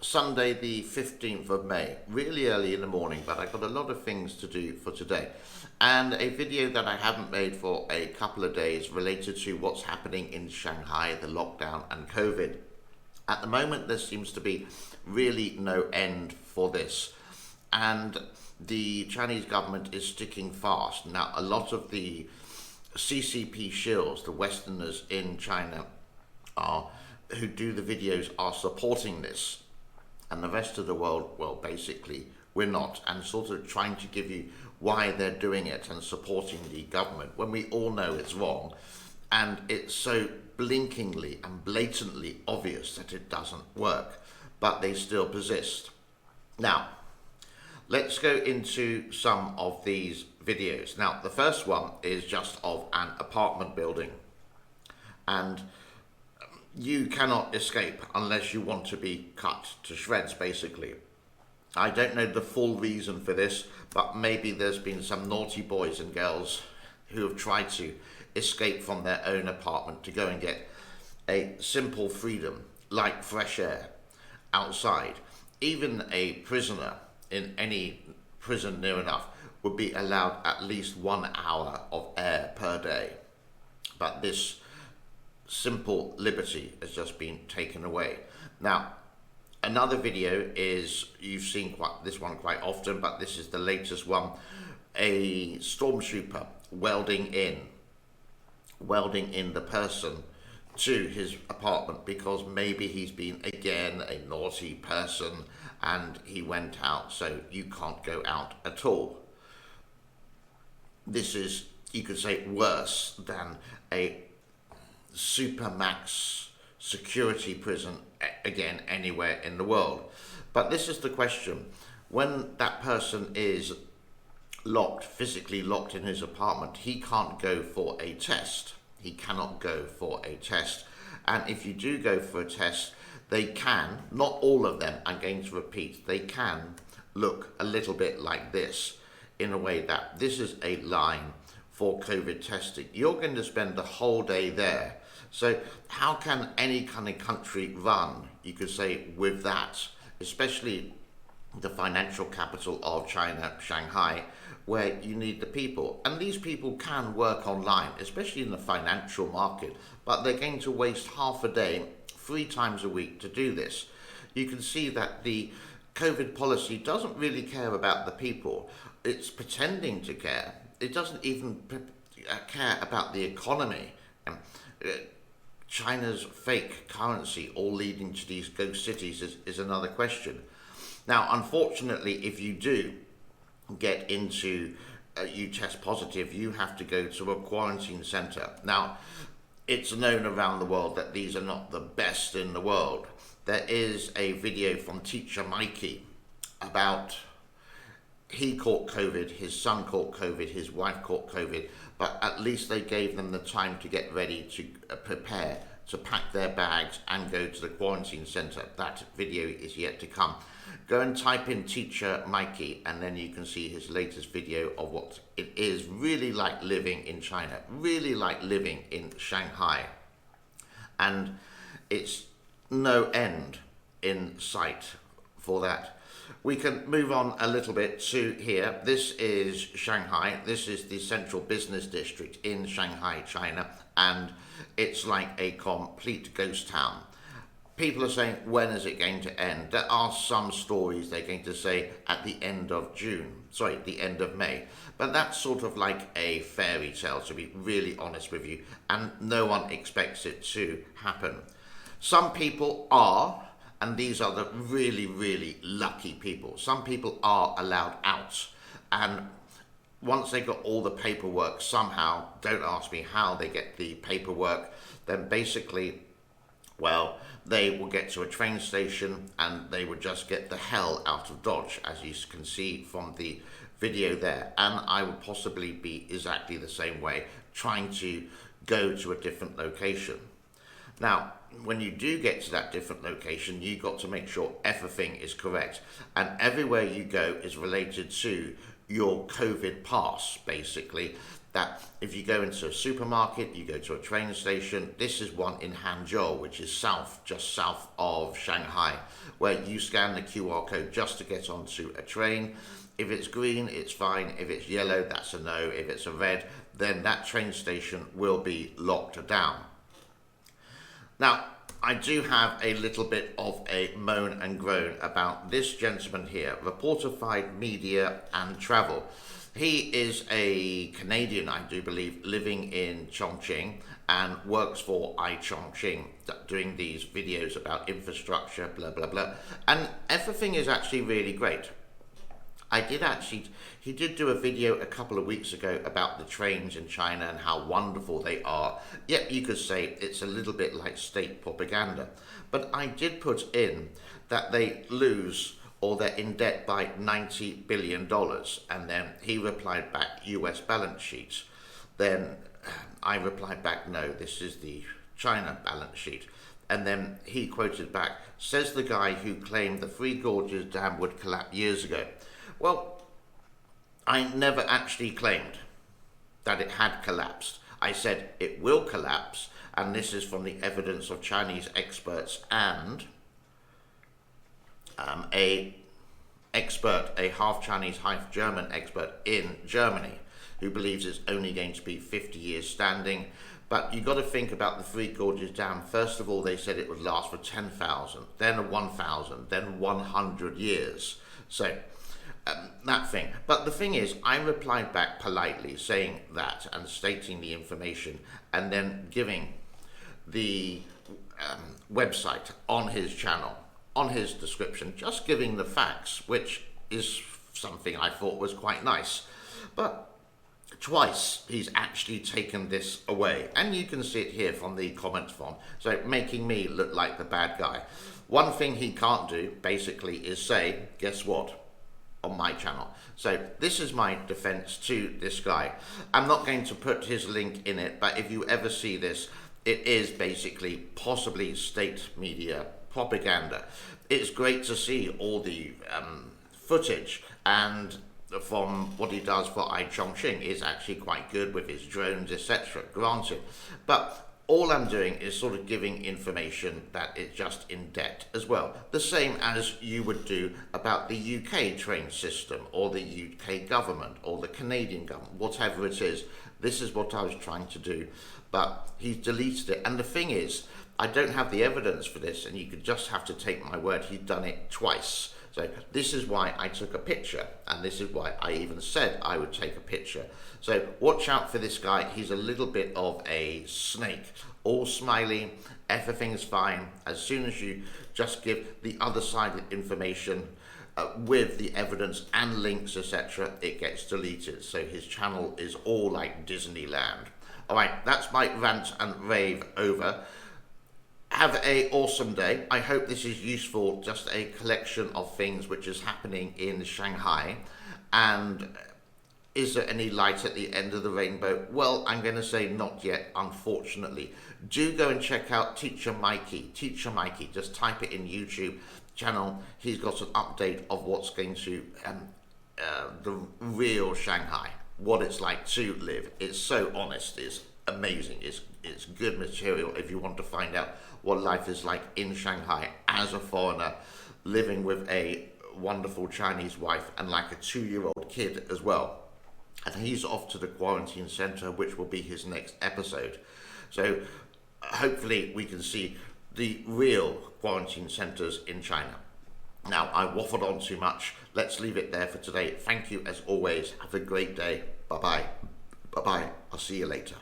Sunday the 15th of May, really early in the morning, but I've got a lot of things to do for today. And a video that I haven't made for a couple of days related to what's happening in Shanghai, the lockdown and COVID. At the moment, there seems to be really no end for this. And the Chinese government is sticking fast. Now, a lot of the CCP shills, the Westerners in China, who do the videos are supporting this. And the rest of the world, well, basically, we're not. And sort of trying to give you why they're doing it and supporting the government when we all know it's wrong. And it's so blinkingly and blatantly obvious that it doesn't work. But they still persist. Now, let's go into some of these videos. Now, the first one is just of an apartment building. And you cannot escape unless you want to be cut to shreds, basically. I don't know the full reason for this, but maybe there's been some naughty boys and girls who have tried to escape from their own apartment to go and get a simple freedom, like fresh air, outside. Even a prisoner in any prison near enough would be allowed at least 1 hour of air per day. But this simple liberty has just been taken away. Now, another video is, you've seen this one quite often, but this is the latest one. A stormtrooper welding in the person to his apartment because maybe he's been, again, a naughty person and he went out, so you can't go out at all. This is, you could say, worse than a supermax security prison, again, anywhere in the world. But this is the question. When that person is locked, physically locked in his apartment, he can't go for a test. He cannot go for a test. And if you do go for a test, they can, not all of them, I'm going to repeat, they can look a little bit like this, in a way that this is a line for COVID testing. You're going to spend the whole day there. So how can any kind of country run, you could say, with that, especially the financial capital of China, Shanghai, where you need the people. And these people can work online, especially in the financial market, but they're going to waste half a day, 3 times a week to do this. You can see that the COVID policy doesn't really care about the people. It's pretending to care. It doesn't even care about the economy. China's fake currency, all leading to these ghost cities, is another question. Now, unfortunately, if you do get into, you test positive, you have to go to a quarantine center. Now, it's known around the world that these are not the best in the world. There is a video from teacher Mikey about he caught COVID, his son caught COVID, his wife caught COVID, but at least they gave them the time to get ready to prepare, to pack their bags and go to the quarantine center. That video is yet to come. Go and type in teacher Mikey and then you can see his latest video of what it is really like living in China, really like living in Shanghai. And it's no end in sight for that. We can move on a little bit to here. This is Shanghai. This is the central business district in Shanghai, China, and it's like a complete ghost town. People are saying, when is it going to end? There are some stories they're going to say at the end of the end of May. But that's sort of like a fairy tale, to be really honest with you, and no one expects it to happen. Some people are, and these are the really, really lucky people. Some people are allowed out, and once they got all the paperwork somehow, don't ask me how they get the paperwork, then basically, well, they will get to a train station and they would just get the hell out of Dodge, as you can see from the video there. And I would possibly be exactly the same way, trying to go to a different location. Now, when you do get to that different location, you've got to make sure everything is correct. And everywhere you go is related to your COVID pass, basically. that if you go into a supermarket, you go to a train station, this is one in Hangzhou, which is just south of Shanghai, where you scan the QR code just to get onto a train. If it's green, it's fine. If it's yellow, that's a no. If it's a red, then that train station will be locked down. Now, I do have a little bit of a moan and groan about this gentleman here, Reportified Media and Travel. He is a Canadian, I do believe, living in Chongqing and works for iChongqing, doing these videos about infrastructure, blah, blah, blah. And everything is actually really great. He did do a video a couple of weeks ago about the trains in China and how wonderful they are. Yet you could say it's a little bit like state propaganda. But I did put in that they lose, or they're in debt by $90 billion. And then he replied back, US balance sheets. Then I replied back, no, this is the China balance sheet. And then he quoted back, says the guy who claimed the Three Gorges Dam would collapse years ago. Well, I never actually claimed that it had collapsed. I said it will collapse, and this is from the evidence of Chinese experts and a half Chinese, half German expert in Germany who believes it's only going to be 50 years standing. But you've got to think about the Three Gorges Dam. First of all, they said it would last for 10,000, then 1,000, then 100 years. So that thing. But the thing is, I replied back politely saying that and stating the information and then giving the website on his channel, on his description, just giving the facts, which is something I thought was quite nice. But twice he's actually taken this away, and you can see it here from the comments form, so making me look like the bad guy. One thing he can't do basically is say, guess what, on my channel. So this is my defense to this guy. I'm not going to put his link in it, but if you ever see this, it is basically possibly state media propaganda. It's great to see all the footage, and from what he does for iChongqing is actually quite good with his drones, etc. Granted, but all I'm doing is sort of giving information that is just in debt as well. The same as you would do about the UK train system or the UK government or the Canadian government, whatever it is. This is what I was trying to do, but he's deleted it. And the thing is, I don't have the evidence for this, and you could just have to take my word. He's done it twice. So this is why I took a picture, and this is why I even said I would take a picture. So watch out for this guy. He's a little bit of a snake, all smiley, everything's fine. As soon as you just give the other side of information with the evidence and links, etc., it gets deleted. So his channel is all like Disneyland. All right, that's my rant and rave over. Have a awesome day. I hope this is useful, just a collection of things which is happening in Shanghai. And is there any light at the end of the rainbow? Well, I'm going to say not yet, unfortunately. Do go and check out Teacher Mikey. Teacher Mikey, just type it in YouTube channel. He's got an update of what's going to the real Shanghai, what it's like to live. It's so honest, it's amazing, it's good material if you want to find out what life is like in Shanghai as a foreigner, living with a wonderful Chinese wife and like a 2-year-old kid as well. And he's off to the quarantine center, which will be his next episode. So hopefully we can see the real quarantine centers in China. Now, I waffled on too much. Let's leave it there for today. Thank you as always. Have a great day. Bye-bye. Bye-bye. I'll see you later.